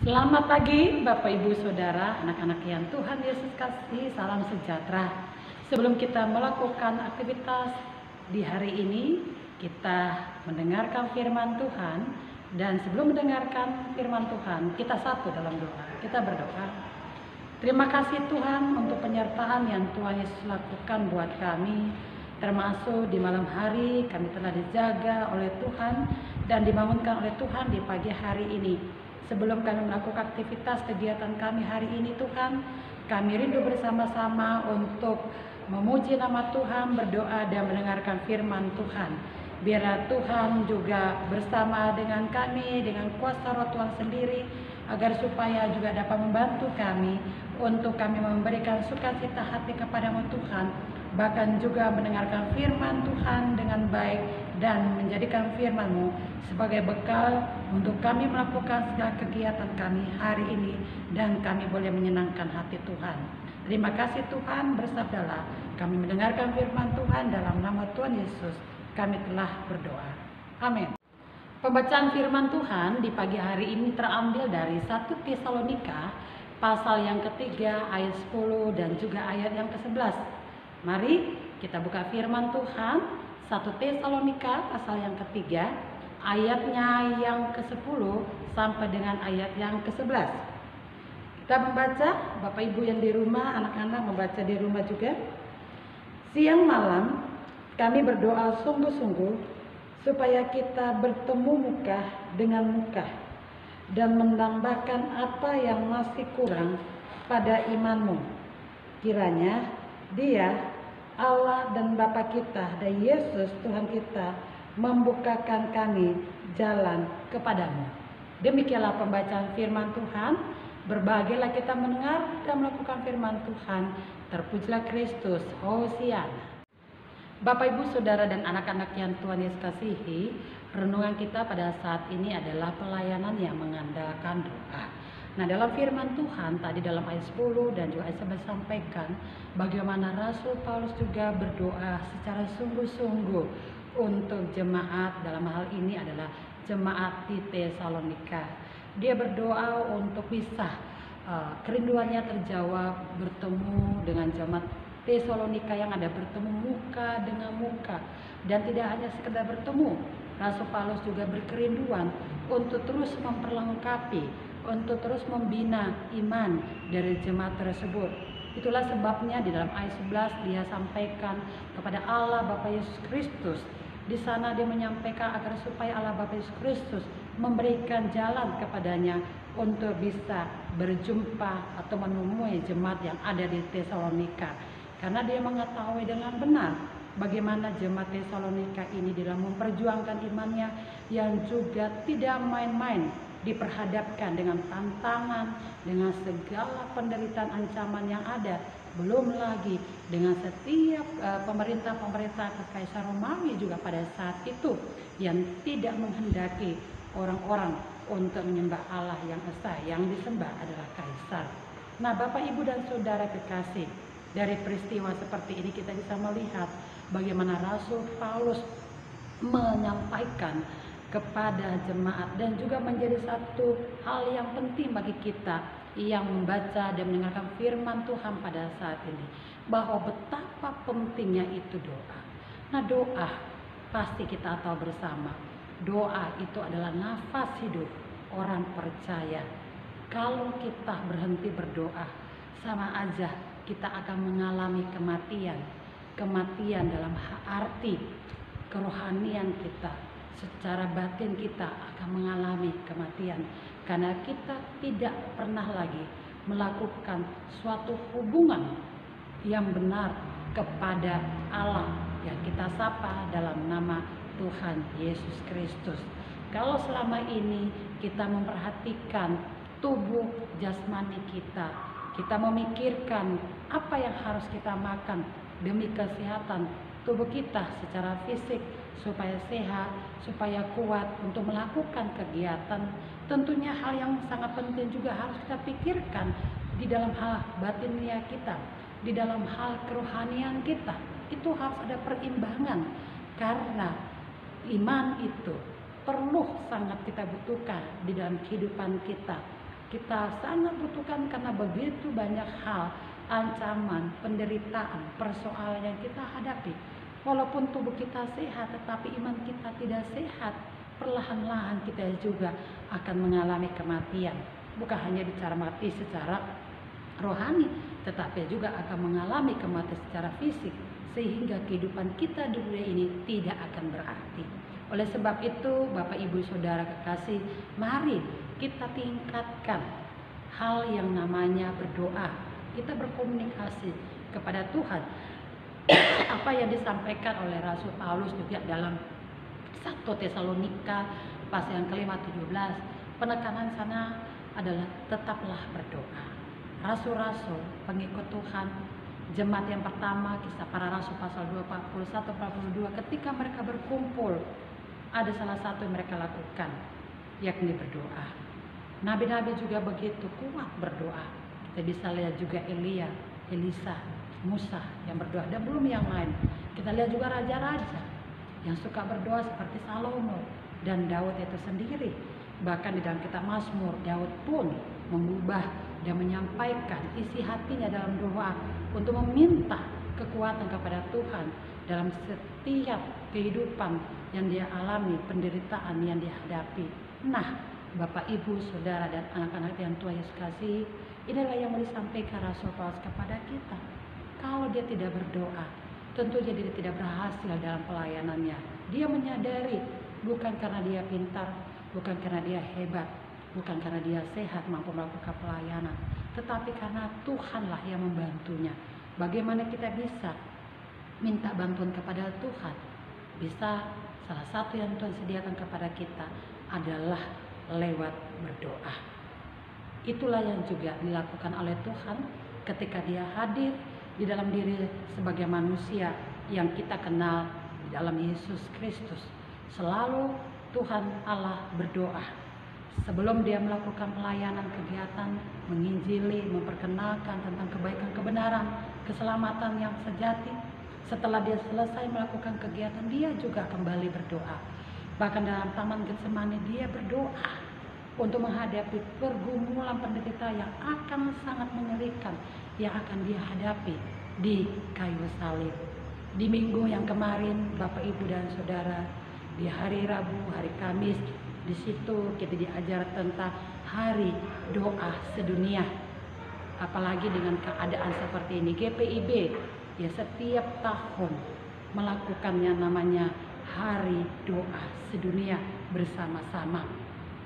Selamat pagi Bapak Ibu Saudara, anak-anak yang Tuhan Yesus kasih, salam sejahtera. Sebelum kita melakukan aktivitas di hari ini, kita mendengarkan firman Tuhan. Dan sebelum mendengarkan firman Tuhan, kita satu dalam doa. Kita berdoa. Terima kasih Tuhan untuk penyertaan yang Tuhan Yesus lakukan buat kami. Termasuk di malam hari kami telah dijaga oleh Tuhan dan dibangunkan oleh Tuhan di pagi hari ini. Sebelum kami melakukan aktivitas kegiatan kami hari ini Tuhan, kami rindu bersama-sama untuk memuji nama Tuhan, berdoa dan mendengarkan firman Tuhan. Biarlah Tuhan juga bersama dengan kami, dengan kuasa roh Tuhan sendiri, agar supaya juga dapat membantu kami untuk kami memberikan sukacita hati kepadamu Tuhan, bahkan juga mendengarkan firman Tuhan dengan baik dan menjadikan firman-Mu sebagai bekal untuk kami melakukan segala kegiatan kami hari ini dan kami boleh menyenangkan hati Tuhan. Terima kasih Tuhan, bersabdalah. Kami mendengarkan firman Tuhan dalam nama Tuhan Yesus. Kami telah berdoa. Amin. Pembacaan firman Tuhan di pagi hari ini terambil dari 1 Tesalonika pasal yang ketiga ayat 10 dan juga ayat yang ke-11. Mari kita buka firman Tuhan 1 Tesalonika pasal yang ketiga ayatnya yang ke-10 sampai dengan ayat yang ke-11. Kita membaca, Bapak Ibu yang di rumah, anak-anak membaca di rumah juga. Siang malam kami berdoa sungguh-sungguh supaya kita bertemu muka dengan muka dan menambahkan apa yang masih kurang pada imanmu. Kiranya Dia, Allah dan Bapa kita dan Yesus Tuhan kita membukakan kami jalan kepadamu. Demikianlah pembacaan firman Tuhan. Berbahagialah kita mendengar dan melakukan firman Tuhan. Terpujilah Kristus, Hosiana. Bapak Ibu Saudara dan anak-anak yang Tuhan Yesus kasihi, renungan kita pada saat ini adalah pelayanan yang mengandalkan doa. Nah, dalam firman Tuhan tadi dalam ayat 10 dan juga ayat 11 sampaikan bagaimana Rasul Paulus juga berdoa secara sungguh-sungguh untuk jemaat, dalam hal ini adalah jemaat di Tesalonika. Dia berdoa untuk bisa kerinduannya terjawab, bertemu dengan jemaat Tesalonika yang ada, bertemu muka dengan muka, dan tidak hanya sekedar bertemu. Rasul Paulus juga berkerinduan untuk terus memperlengkapi, untuk terus membina iman dari jemaat tersebut. Itulah sebabnya di dalam ayat 11 dia sampaikan kepada Allah Bapa Yesus Kristus. Di sana dia menyampaikan agar supaya Allah Bapa Yesus Kristus memberikan jalan kepadanya untuk bisa berjumpa atau menemui jemaat yang ada di Tesalonika. Karena dia mengetahui dengan benar bagaimana jemaat Tesalonika ini dalam memperjuangkan imannya yang juga tidak main-main, diperhadapkan dengan tantangan, dengan segala penderitaan ancaman yang ada. Belum lagi dengan setiap pemerintah Kaisar Romawi juga pada saat itu yang tidak menghendaki orang-orang untuk menyembah Allah yang esa, yang disembah adalah Kaisar. Nah, Bapak Ibu dan Saudara kekasih, dari peristiwa seperti ini kita bisa melihat bagaimana Rasul Paulus menyampaikan kepada jemaat dan juga menjadi satu hal yang penting bagi kita yang membaca dan mendengarkan firman Tuhan pada saat ini, bahwa betapa pentingnya itu doa. Nah, doa pasti kita tahu bersama, doa itu adalah nafas hidup orang percaya. Kalau kita berhenti berdoa, sama aja kita akan mengalami kematian. Kematian dalam arti kerohanian kita, secara batin kita akan mengalami kematian. Karena kita tidak pernah lagi melakukan suatu hubungan yang benar kepada Allah yang kita sapa dalam nama Tuhan Yesus Kristus. Kalau selama ini kita memperhatikan tubuh jasmani kita, kita memikirkan apa yang harus kita makan demi kesehatan tubuh kita secara fisik supaya sehat, supaya kuat untuk melakukan kegiatan. Tentunya hal yang sangat penting juga harus kita pikirkan di dalam hal batinnya kita, di dalam hal kerohanian kita. Itu harus ada perimbangan karena iman itu perlu sangat kita butuhkan di dalam kehidupan kita. Kita sangat butuhkan karena begitu banyak hal, ancaman, penderitaan, persoalan yang kita hadapi. Walaupun tubuh kita sehat, tetapi iman kita tidak sehat, perlahan-lahan kita juga akan mengalami kematian. Bukan hanya bicara mati secara rohani, tetapi juga akan mengalami kematian secara fisik, sehingga kehidupan kita di dunia ini tidak akan berarti. Oleh sebab itu, Bapak Ibu Saudara kekasih, mari kita tingkatkan hal yang namanya berdoa. Kita berkomunikasi kepada Tuhan. Apa yang disampaikan oleh Rasul Paulus juga dalam 1 Tesalonika pasal yang ke-5:17, penekanan sana adalah tetaplah berdoa. Rasul-rasul, pengikut Tuhan, jemaat yang pertama, Kisah Para Rasul pasal 2:41-42, ketika mereka berkumpul, ada salah satu yang mereka lakukan, yakni berdoa. Nabi-nabi juga begitu kuat berdoa. Kita bisa lihat juga Elia, Elisa, Musa yang berdoa, dan belum yang lain. Kita lihat juga raja-raja yang suka berdoa seperti Salomo dan Daud itu sendiri. Bahkan di dalam kitab Mazmur, Daud pun mengubah dan menyampaikan isi hatinya dalam doa untuk meminta kekuatan kepada Tuhan dalam setiap kehidupan yang dia alami, penderitaan yang dia hadapi. Nah, Bapak, Ibu, Saudara, dan anak-anak yang Tuhan Yesus kasih, inilah yang mau disampaikan Rasul Paulus kepada kita. Kalau dia tidak berdoa, tentunya dia tidak berhasil dalam pelayanannya. Dia menyadari bukan karena dia pintar, bukan karena dia hebat, bukan karena dia sehat mampu melakukan pelayanan, tetapi karena Tuhanlah yang membantunya. Bagaimana kita bisa minta bantuan kepada Tuhan? Bisa, salah satu yang Tuhan sediakan kepada kita adalah lewat berdoa. Itulah yang juga dilakukan oleh Tuhan ketika dia hadir di dalam diri sebagai manusia yang kita kenal di dalam Yesus Kristus. Selalu Tuhan Allah berdoa sebelum dia melakukan pelayanan, kegiatan menginjili, memperkenalkan tentang kebaikan, kebenaran, keselamatan yang sejati. Setelah dia selesai melakukan kegiatan, dia juga kembali berdoa. Bahkan dalam Taman Getsemani dia berdoa untuk menghadapi pergumulan penderitaan yang akan sangat mengerikan yang akan dia hadapi di kayu salib. Di minggu yang kemarin, Bapak, Ibu, dan Saudara, di hari Rabu, hari Kamis, di situ kita diajar tentang hari doa sedunia. Apalagi dengan keadaan seperti ini, GPIB ya setiap tahun melakukannya namanya hari doa sedunia bersama-sama.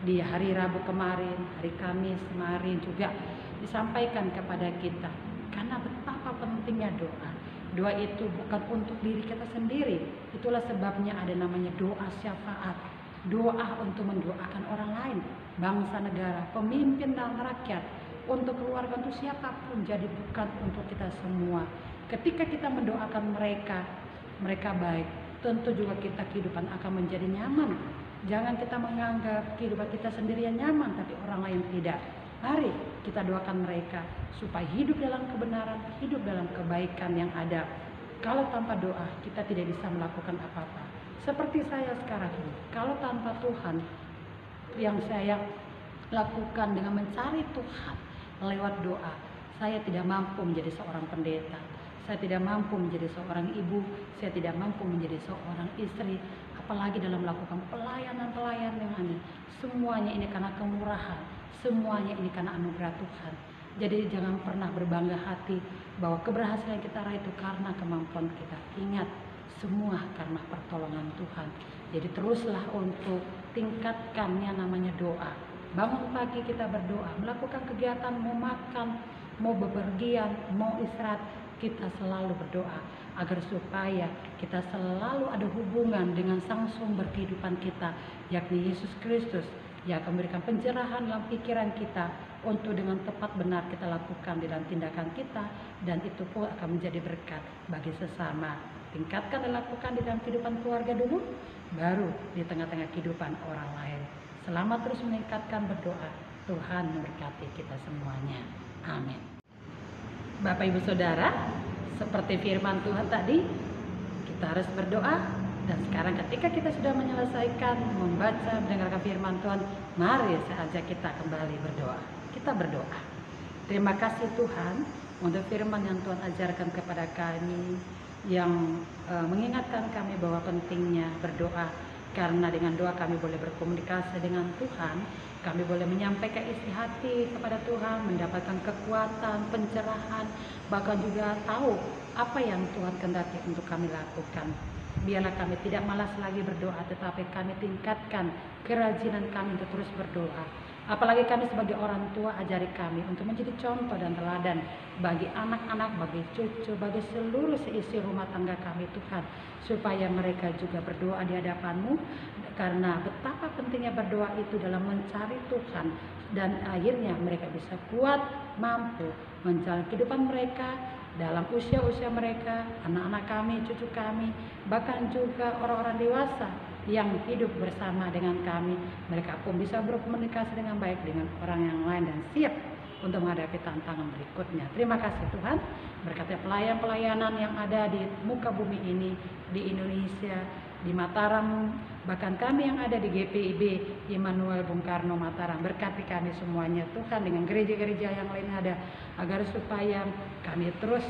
Di hari Rabu kemarin, hari Kamis kemarin juga disampaikan kepada kita karena betapa pentingnya doa. Doa itu bukan untuk diri kita sendiri. Itulah sebabnya ada namanya doa syafaat. Doa untuk mendoakan orang lain, bangsa, negara, pemimpin dan rakyat, untuk keluarga, untuk siapapun. Jadi bukan untuk kita semua. Ketika kita mendoakan mereka, mereka baik, tentu juga kita kehidupan akan menjadi nyaman. Jangan kita menganggap kehidupan kita sendiri yang nyaman, tapi orang lain tidak. Mari kita doakan mereka supaya hidup dalam kebenaran, hidup dalam kebaikan yang ada. Kalau tanpa doa, kita tidak bisa melakukan apa-apa. Seperti saya sekarang ini, kalau tanpa Tuhan, yang saya lakukan dengan mencari Tuhan lewat doa, saya tidak mampu menjadi seorang pendeta. Saya tidak mampu menjadi seorang ibu, saya tidak mampu menjadi seorang istri, apalagi dalam melakukan pelayanan-pelayanan yang ini. Semuanya ini karena kemurahan, semuanya ini karena anugerah Tuhan. Jadi jangan pernah berbangga hati bahwa keberhasilan kita raih itu karena kemampuan kita. Ingat, semua karena pertolongan Tuhan. Jadi teruslah untuk tingkatkan yang namanya doa. Bangun pagi kita berdoa, melakukan kegiatan, mau makan, mau bepergian, mau istirahat, kita selalu berdoa agar supaya kita selalu ada hubungan dengan sang sumber kehidupan kita, yakni Yesus Kristus, yang akan memberikan pencerahan dalam pikiran kita untuk dengan tepat benar kita lakukan di dalam tindakan kita, dan itu pun akan menjadi berkat bagi sesama. Tingkatkan dan lakukan di dalam kehidupan keluarga dulu, baru di tengah-tengah kehidupan orang lain. Selamat terus meningkatkan berdoa. Tuhan memberkati kita semuanya. Amin. Bapak, Ibu, Saudara, seperti firman Tuhan tadi, kita harus berdoa. Dan sekarang ketika kita sudah menyelesaikan membaca, mendengarkan firman Tuhan, mari saja kita kembali berdoa. Kita berdoa. Terima kasih Tuhan untuk firman yang Tuhan ajarkan kepada kami, yang mengingatkan kami bahwa pentingnya berdoa, karena dengan doa kami boleh berkomunikasi dengan Tuhan, kami boleh menyampaikan isi hati kepada Tuhan, mendapatkan kekuatan, pencerahan, bahkan juga tahu apa yang Tuhan kehendaki untuk kami lakukan. Biarlah kami tidak malas lagi berdoa, tetapi kami tingkatkan kerajinan kami untuk terus berdoa. Apalagi kami sebagai orang tua, ajari kami untuk menjadi contoh dan teladan bagi anak-anak, bagi cucu, bagi seluruh seisi rumah tangga kami Tuhan, supaya mereka juga berdoa di hadapan-Mu, karena betapa pentingnya berdoa itu dalam mencari Tuhan, dan akhirnya mereka bisa kuat, mampu menjalani kehidupan mereka dalam usia-usia mereka, anak-anak kami, cucu kami, bahkan juga orang-orang dewasa yang hidup bersama dengan kami. Mereka pun bisa berkomunikasi dengan baik dengan orang yang lain dan siap untuk menghadapi tantangan berikutnya. Terima kasih Tuhan, berkati pelayan-pelayanan yang ada di muka bumi ini, di Indonesia, di Mataram, bahkan kami yang ada di GPIB Immanuel Bung Karno Mataram. Berkati kami semuanya Tuhan, dengan gereja-gereja yang lain ada, agar supaya kami terus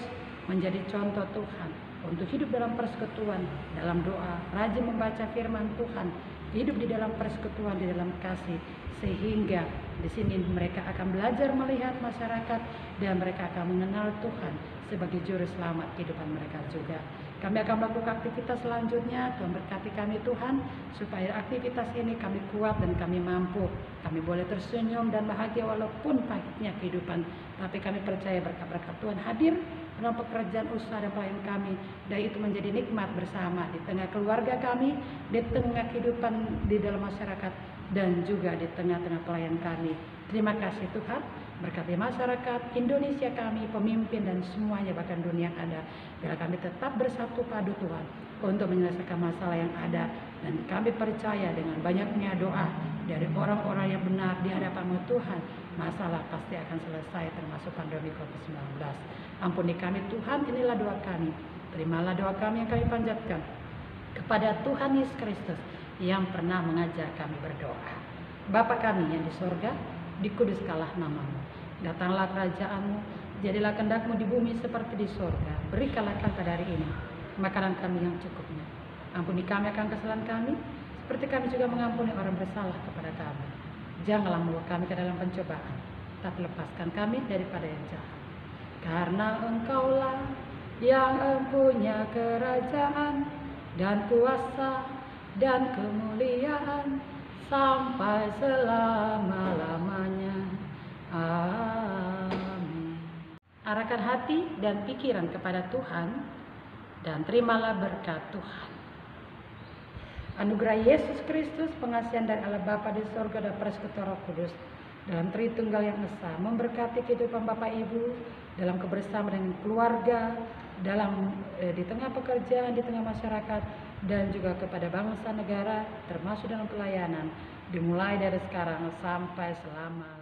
menjadi contoh Tuhan untuk hidup dalam persekutuan, dalam doa, rajin membaca firman Tuhan, hidup di dalam persekutuan, di dalam kasih, sehingga di sini mereka akan belajar melihat masyarakat dan mereka akan mengenal Tuhan sebagai juru selamat kehidupan mereka juga. Kami akan melakukan aktivitas selanjutnya. Tuhan berkati kami Tuhan, supaya aktivitas ini kami kuat dan kami mampu. Kami boleh tersenyum dan bahagia walaupun pahitnya kehidupan, tapi kami percaya berkat-berkat Tuhan hadir dalam pekerjaan usaha dan pelayan kami, dan itu menjadi nikmat bersama di tengah keluarga kami, di tengah kehidupan di dalam masyarakat, dan juga di tengah-tengah pelayan kami. Terima kasih Tuhan, berkati masyarakat Indonesia kami, pemimpin dan semuanya, bahkan dunia yang ada. Biar kami tetap bersatu padu Tuhan untuk menyelesaikan masalah yang ada, dan kami percaya dengan banyaknya doa dari orang-orang yang benar di hadapan-Mu Tuhan, masalah pasti akan selesai, termasuk pandemi COVID-19. Ampuni kami Tuhan, inilah doa kami. Terimalah doa kami yang kami panjatkan kepada Tuhan Yesus Kristus yang pernah mengajar kami berdoa. Bapa kami yang di sorga, dikuduskanlah nama-Mu. Datanglah kerajaan-Mu, jadilah kehendak-Mu di bumi seperti di sorga. Berikanlah kami pada hari ini makanan kami yang cukupnya. Ampuni kami akan kesalahan kami, seperti kami juga mengampuni orang bersalah kepada kami. Janganlah membawa kami ke dalam pencobaan, tapi lepaskan kami daripada yang jahat. Karena Engkaulah yang mempunyai kerajaan dan kuasa dan kemuliaan sampai selama-lamanya. Amin. Arahkan hati dan pikiran kepada Tuhan, dan terimalah berkat Tuhan. Anugerah Yesus Kristus, pengasihan dari Allah Bapa di sorga, dan persekutuan Roh Kudus dalam Tritunggal yang Esa memberkati kehidupan Bapak Ibu dalam kebersamaan dengan keluarga, dalam di tengah pekerjaan, di tengah masyarakat, dan juga kepada bangsa negara, termasuk dalam pelayanan, dimulai dari sekarang sampai selama